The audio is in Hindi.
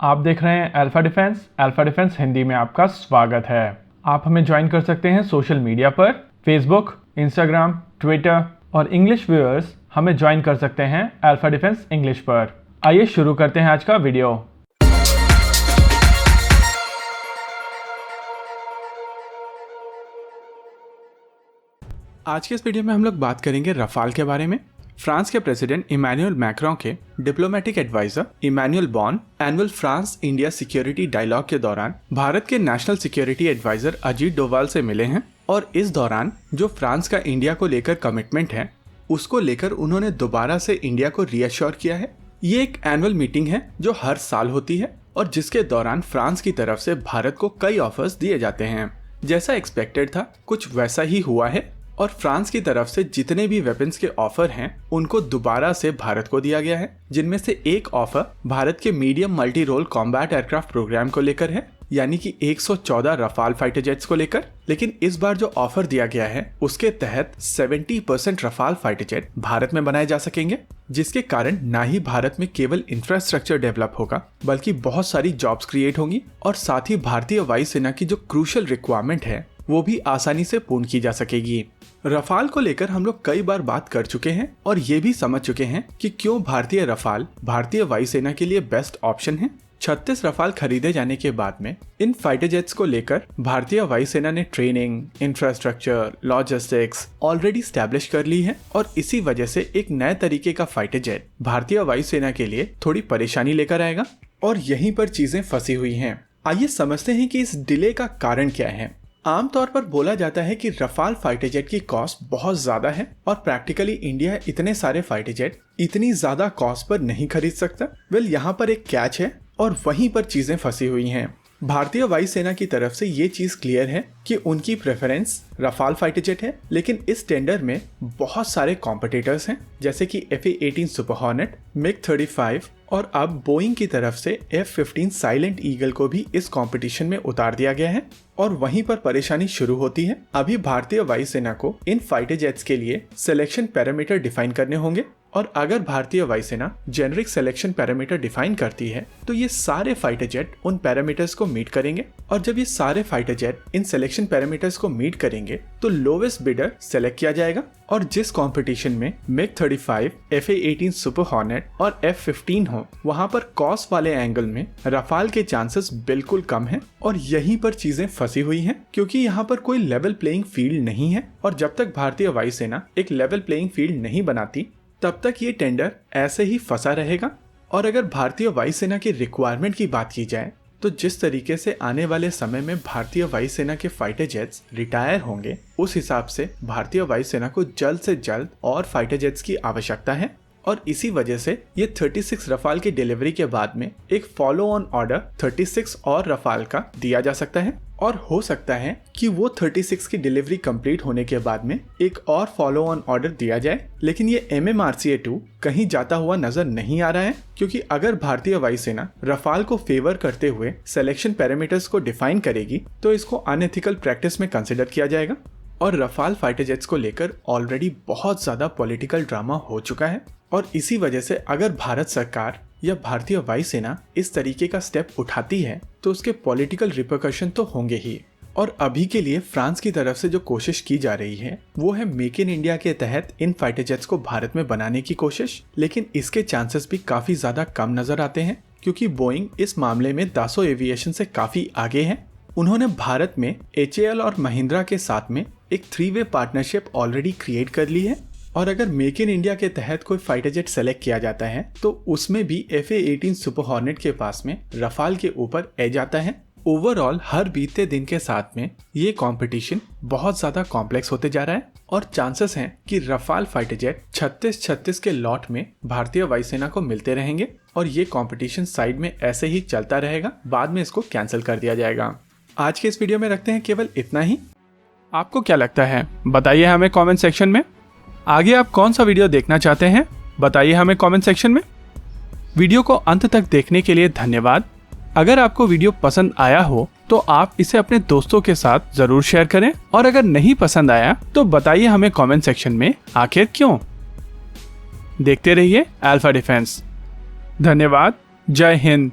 आप देख रहे हैं अल्फा डिफेंस हिंदी में आपका स्वागत है। आप हमें ज्वाइन कर सकते हैं सोशल मीडिया पर, फेसबुक, इंस्टाग्राम, ट्विटर और इंग्लिश व्यूअर्स हमें ज्वाइन कर सकते हैं अल्फा डिफेंस इंग्लिश पर। आइए शुरू करते हैं आज का वीडियो। आज के इस वीडियो में हम लोग बात करेंगे रफाल के बारे में। फ्रांस के प्रेसिडेंट इमैनुअल मैक्रों के diplomatic adviser Emmanuel Bonne annual France India security dialogue के दौरान भारत के national security adviser Ajit Doval से मिले हैं और इस दौरान जो फ्रांस का इंडिया को लेकर कमिटमेंट है उसको लेकर उन्होंने दोबारा से इंडिया को रीअश्योर किया है। ये एक एनुअल मीटिंग है जो हर साल होती है और जिसके दौरान फ्रांस की तरफ से भारत को कई ऑफर्स दिए जाते हैं। जैसा एक्सपेक्टेड था कुछ वैसा ही हुआ है और फ्रांस की तरफ से जितने भी वेपन्स के ऑफर हैं उनको दोबारा से भारत को दिया गया है, जिनमें से एक ऑफर भारत के medium multi role combat aircraft programme को लेकर है, यानी कि 114 रफाल फाइटर जेट्स को लेकर। लेकिन इस बार जो ऑफर दिया गया है उसके तहत 70% रफाल फाइटर जेट भारत में बनाए जा सकेंगे, जिसके कारण न ही भारत में केवल इंफ्रास्ट्रक्चर डेवलप होगा बल्कि बहुत सारी जॉब्स क्रिएट होंगी और साथ ही भारतीय वायुसेना की जो क्रूशियल रिक्वायरमेंट है वो भी आसानी से पूर्ण की जा सकेगी। रफाल को लेकर हम लोग कई बार बात कर चुके हैं और ये भी समझ चुके हैं कि क्यों भारतीय रफाल भारतीय वायुसेना के लिए बेस्ट ऑप्शन है। 36 रफाल खरीदे जाने के बाद में इन फाइटर जेट्स को लेकर भारतीय वायुसेना ने training, infrastructure, logistics already establish कर ली है और इसी वजह से एक नए तरीके का फाइटर जेट भारतीय वायुसेना के लिए थोड़ी परेशानी लेकर आएगा और यहीं पर चीजें फंसी हुई हैं। आइए समझते हैं कि इस डिले का कारण क्या है। आमतौर पर बोला जाता है कि रफाल फाइटर जेट की कॉस्ट बहुत ज्यादा है और प्रैक्टिकली इंडिया इतने सारे फाइटर जेट इतनी ज्यादा कॉस्ट पर नहीं खरीद सकता। यहाँ पर एक कैच है और वहीं पर चीजें फंसी हुई हैं। भारतीय वायुसेना की तरफ से ये चीज क्लियर है कि उनकी प्रेफरेंस रफाल फाइटर जेट है, लेकिन इस टेंडर में बहुत सारे कॉम्पिटिटर्स हैं जैसे कि FA-18 सुपर हॉर्नेट, MiG-35 और अब बोइंग की तरफ से F-15 साइलेंट ईगल को भी इस कंपटीशन में उतार दिया गया है और वहीं पर परेशानी शुरू होती है। अभी भारतीय वायुसेना को इन फाइटर जेट्स के लिए सिलेक्शन पैरामीटर डिफाइन करने होंगे और अगर भारतीय वायुसेना जेनरिक सिलेक्शन पैरामीटर डिफाइन करती है तो ये सारे फाइटर जेट उन पैरामीटर्स को मीट करेंगे और जब ये सारे fighter jet in selection parameters को मीट करेंगे तो लोवेस्ट बिडर सेलेक्ट किया जाएगा और जिस कंपटीशन में MiG-35, FA-18 सुपर हॉर्नेट और F-15 हो वहां पर कॉस्ट वाले एंगल में रफाल के चांसेस बिल्कुल कम हैं और यहीं पर चीजें फंसी हुई हैं क्योंकि यहाँ पर कोई लेवल प्लेइंग फील्ड नहीं है और जब तक भारतीय वायुसेना एक लेवल प्लेइंग फील्ड नहीं बनाती तब तक ये टेंडर ऐसे ही फंसा रहेगा। और अगर भारतीय वायुसेना की रिक्वायरमेंट की बात की जाए तो जिस तरीके से आने वाले समय में भारतीय वायुसेना के फाइटर जेट्स रिटायर होंगे उस हिसाब से भारतीय वायुसेना को जल्द से जल्द और फाइटर जेट्स की आवश्यकता है और इसी वजह से ये 36 रफाल की डिलीवरी के बाद में एक फॉलो ऑन ऑर्डर 36 और रफाल का दिया जा सकता है और हो सकता है कि वो 36 की डिलीवरी कंप्लीट होने के बाद में एक और फॉलो ऑन ऑर्डर दिया जाए। लेकिन ये MMRCA-2 कहीं जाता हुआ नजर नहीं आ रहा है क्योंकि अगर भारतीय वायुसेना रफाल को फेवर करते हुए सिलेक्शन पैरामीटर्स को डिफाइन करेगी तो इसको अनएथिकल प्रैक्टिस में कंसिडर किया जाएगा और रफाल फाइटर जेट्स को लेकर ऑलरेडी बहुत ज्यादा पॉलिटिकल ड्रामा हो चुका है और इसी वजह से अगर भारत सरकार या भारतीय वायुसेना इस तरीके का स्टेप उठाती है तो उसके पॉलिटिकल रिपरकशन तो होंगे ही। और अभी के लिए फ्रांस की तरफ से जो कोशिश की जा रही है वो है मेक इन इंडिया के तहत इन फाइटर जेट्स को भारत में बनाने की कोशिश, लेकिन इसके चांसेस भी काफी ज्यादा कम नजर आते हैं क्योंकि बोइंग इस मामले में दासो एविएशन से काफी आगे है। उन्होंने भारत में HAL और महिंद्रा के साथ में एक 3-वे पार्टनरशिप ऑलरेडी क्रिएट कर ली है और अगर मेक इन इंडिया के तहत कोई फाइटर जेट सेलेक्ट किया जाता है तो उसमें भी FA-18 सुपर हॉर्नेट के पास में रफाल के ऊपर एज आता है। ओवरऑल हर बीतते दिन के साथ में ये कंपटीशन बहुत ज्यादा कॉम्प्लेक्स होते जा रहा है और चांसेस हैं कि रफाल फाइटर जेट 36 के लॉट में भारतीय वायुसेना को मिलते रहेंगे और ये कंपटीशन साइड में ऐसे ही चलता रहेगा, बाद में इसको कैंसिल कर दिया जाएगा। आज के इस वीडियो में रखते हैं केवल इतना ही। आपको क्या लगता है बताइए हमें कमेंट सेक्शन में। आगे आप कौन सा वीडियो देखना चाहते हैं बताइए हमें कमेंट सेक्शन में। वीडियो को अंत तक देखने के लिए धन्यवाद। अगर आपको वीडियो पसंद आया हो तो आप इसे अपने दोस्तों के साथ जरूर शेयर करें और अगर नहीं पसंद आया तो बताइए हमें कमेंट सेक्शन में आखिर क्यों। देखते रहिए अल्फा डिफेंस। धन्यवाद। जय हिंद।